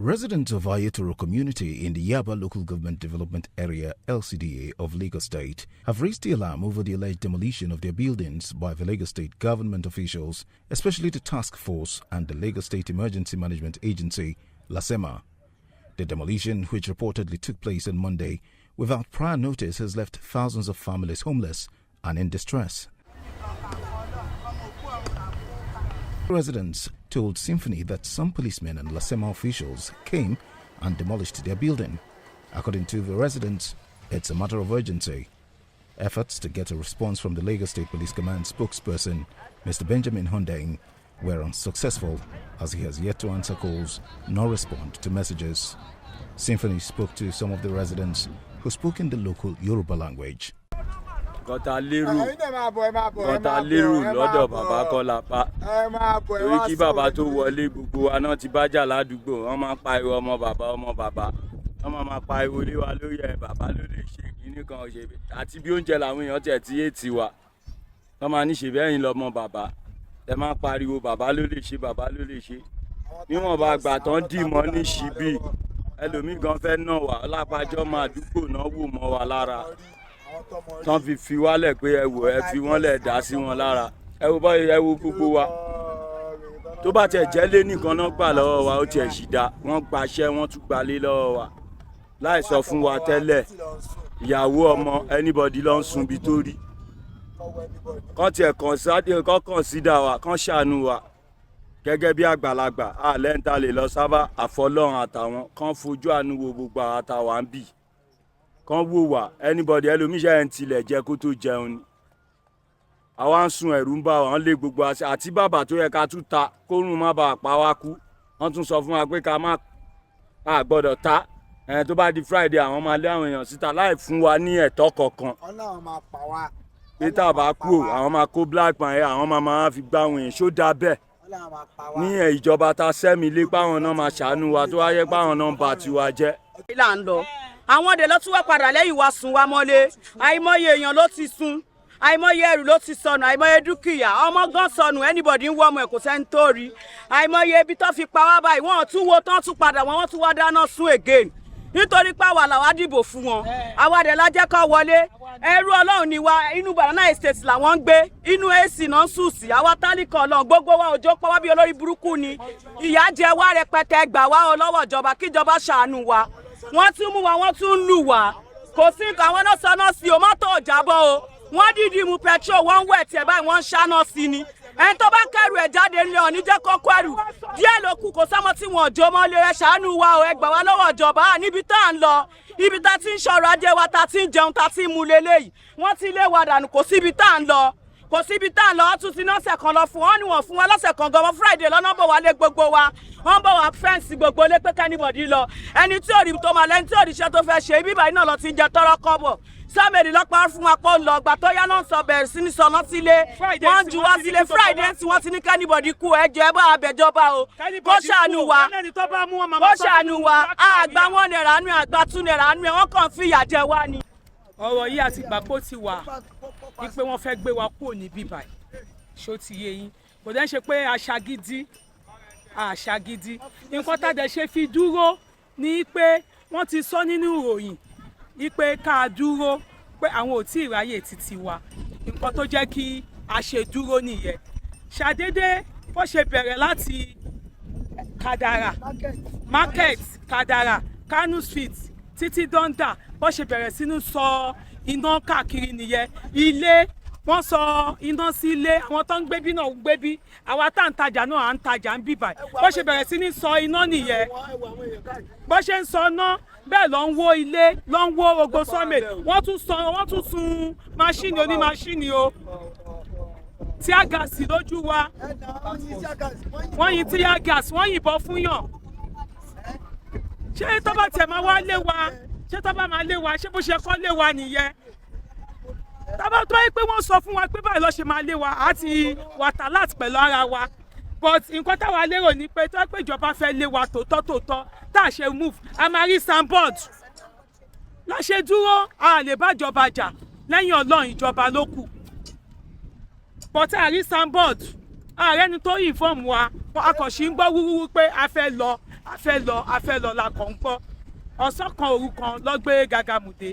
Residents of Ayetoro community in the Yaba local government development area LCDA of Lagos State have raised the alarm over the alleged demolition of their buildings by the Lagos State government officials, especially the task force and the Lagos State Emergency Management Agency, LASEMA. The demolition, which reportedly took place on Monday without prior notice, has left thousands of families homeless and in distress. Residents told SYMFONI that some policemen and LASEMA officials came and demolished their building. According to the residents, it's a matter of urgency. Efforts to get a response from the Lagos State Police Command spokesperson, Mr. Benjamin Hundeyin, were unsuccessful, as he has yet to answer calls nor respond to messages. SYMFONI spoke to some of the residents who spoke in the local Yoruba language. Gọ́tà lérò lọ́dọ̀ bàbá Kọ́lápá. Torí kí bàbá tó wọlé gbogbo wa náà ti bá jà ládùúgbò, wọ́n máa pariwo ọmọ bàbá. Wọ́n máa pariwo lé wa lórí ẹ̀ bàbá ló lè ṣe kíní kan ṣe. Àti bí oúnjẹ làwọn èèyàn tiẹ̀ ti yé tiwa. Wọ́n máa ní ṣe bẹ́ẹ̀ yín lọ́mọ bàbá. Ẹ máa pariwo bàbá ló lè ṣe. Níwọ̀n bá gbà tán dì mọ́ ní ṣíbí. Ẹlòmíì gan fẹ́ náà wà ọlápàjọ́ máa dúpọ̀ náà wò mọ́ wa lára. Tán fi wálẹ̀ pé ẹ wò ẹ fi wọ́n lẹ̀ dá sí wọn lára. Ẹ wo báyìí ẹ wo gbogbo wa. Tó bá tiẹ̀ jẹ́ lé nìkan náà gbà lọ́wọ́ wa ó tiẹ̀ sì dá. Wọ́n gbaṣẹ́ wọ́n tún gbalé lọ́wọ́ wa. Láì sọ fún wa tẹ́lẹ̀ ìyàwó ọmọ anybody ló ń sun bí tó rí. Kán tiẹ̀ consider wa kán ṣàánú wa. Gẹ́gẹ́ bí àgbàlagbà àlẹ́ ń ta lè lọ sábà àfọlọ́run àtàwọn kán fojú àánú wo gbogbo àtàwọn ń bì. Kán wò wá anybody ẹlòmíṣẹ́ ẹ̀ ń tilẹ̀ jẹ kó tó jẹun ni. Àwa ń sun ẹ̀rù ń bá wa, wọ́n lé gbogbo àṣẹ àti bàbà tó yẹ ká tún ta kórun má bàa pa wá kú. Wọ́n tún sọ fún wa pé ká má gbọ́dọ̀ ta. Tó bá di Friday àwọn máa lé àwọn èèyàn síta láì fún wa ní ẹ̀tọ́ kankan. Pé tá a bá kú àwọn máa kó black man ẹ̀ àwọn máa fi gbá àwọn èèyàn ṣó dá bẹ́ẹ̀. Ní ìjọba ta sẹ́mi lé páwọn náà máa ṣàánú wa tó wáyé páwọn náà ń ba tiwa jẹ́. Là ń lọ àwọn ọdẹ ló tún wá padà lẹ́yìn wa sùn wa mọ́lé àìmọye èèyàn ló ti sùn àìmọye ẹrù ló ti sọnù àìmọye dúkìá ọmọ gan sọnù anybody ń wọ ọmọ ẹ kò sẹ́ni tó rí àìmọye ibi tó fi pa wá báyìí wọ́n tún wo tán tún padà wọ́n tún wá dáná sun again nítorí pàwọ́ làwa dìbò fún wọn àwa dẹ̀ la jẹ́ kó wọlé ẹrú Ọlọ́run ni wa inú Banana Estate làwọn ń gbé inú AC náà sùn sí àwa tálíkà Ọlọ́run gbogbo wa òjò pọ̀ wá bí olórí burúkú ni ìyà jẹ wá rẹpẹtẹ gbà wá lọ́wọ́ ìjọba kíjọba ṣàánú wa wọ́n tún mú wa wọ́n tún lù wá kò sí nǹkan àwọn náà sọnà sí o mọ́tò òjàbọ̀ o wọ́n dìdí mu petrol wọ́n ń wẹ̀ tiẹ̀ báyìí wọ́n ń ṣáná sí ni ẹni tó bá kẹrù ẹ̀ jáde ńlẹ̀ ọ̀ níjẹ́ kó kẹrù díẹ̀ ló kù kò sọ́mọ tí wọ́n jó mọ́lé ẹ ṣàánú wa o ẹ gbà wá lọ́wọ́ ìjọba níbi tá à ń lọ ibi tá ti ń ṣọ̀rọ̀ ajé wa tá ti ń jẹun tá ti ń mu lélẹ́yìí wọ́n ti lé wa dànù kò síbi tá à ń lọ wọ́n tún ti lọ́sẹ̀ kan lọ fún wọn ni wọ́n fún wa lọ́sẹ̀ kan gan-an Friday lọ́nà bọ̀ wá lé gbogbo wa wọ́n bọ̀ wá fẹ́ǹsì gbogbo lé pé kẹ́nìbọ̀dì lọ ẹni tí òrì tó máa lẹ́ni tí òrì iṣẹ́ tó fẹ́ ṣe ibi ìbàdí náà lọ ti ń jẹ tọ́rọ́ kọ́bọ̀ sọ́mẹ̀rì lọ́pàá fún wa pé ó lọ gbà tó yá náà sọ bẹ̀rẹ̀ sí ní sọ̀nà sílé wọ́n ju wá sílé Friday tí wọ́n ti ní kẹ́nìbọ̀dì kú ẹjọ́ ẹ bá abẹ́jọba o kó ṣàánú wa àgbà wọn nẹ̀rà nù àgbà tún nẹ̀rà nù ẹ̀ wọ́n kàn fi ìyà jẹ wá ni. Ọ̀rọ̀ yìí àti ìgbàgbọ́ ti wà ní pé wọ́n fẹ́ gbé wa kúrò ní bíbá ṣó ti yé yín kò dẹ́n ṣe pé àṣà gidi nǹkan tàdé ṣe fi dúró ní pé wọ́n ti sọ nínú ìròyìn ní pé ká dúró pé àwọn ò tí ì ráyè títí wa nǹkan tó jẹ́ kí a ṣe dúró nìyẹn ṣàdédé bó ṣe bẹ̀rẹ̀ láti Kadara market Kadara Kano Street títí Donda bó ṣe bẹ̀rẹ̀ sínú sọ iná káàkiri nìyẹn ilé wọ́n sọ iná sí ilé àwọn tó ń gbébí náà ń gbébí àwa tá ń tajà náà à ń tajà ń bíbà bó ṣe bẹ̀rẹ̀ sí ní sọ iná nìyẹn bó ṣe ń sọ iná bẹ́ẹ̀ ló ń wó ilé ló ń wó ogbó sọ́mẹ̀ wọ́n tún sun máṣíìnì onímáṣíìnì o tíá gáàsì lójú wa wọ́n yin tíá gáàsì wọ́n yìnbọn fún yàn ṣé tó bá tẹ̀ máa wá lé wa ṣé tó bá máa lé wa ṣé bó ṣe kọ́ lé wa nìyẹn tábà tó yẹ pé wọ́n sọ fún wa pé báyìí ló ṣe máa lé wa àti wàtálàt pẹ̀lú ara wa but nǹkan táwa lérò ni pé tó yẹ pé ìjọba fẹ́ lé wa tòótọ́ tá a ṣe move a máa rí signboard láṣẹ dúró a lè bá ìjọba jà lẹ́yìn Ọlọ́run ìjọba ló kù but a rí signboard ààrẹ ni tó inform wa akọ̀ṣí ń gbọ́ wúrúwú pé a fẹ́ lọ a fẹ́ lọ la kàn ń gbọ́ ọ̀sán kan òru kan ló gbé Gàgàmùdé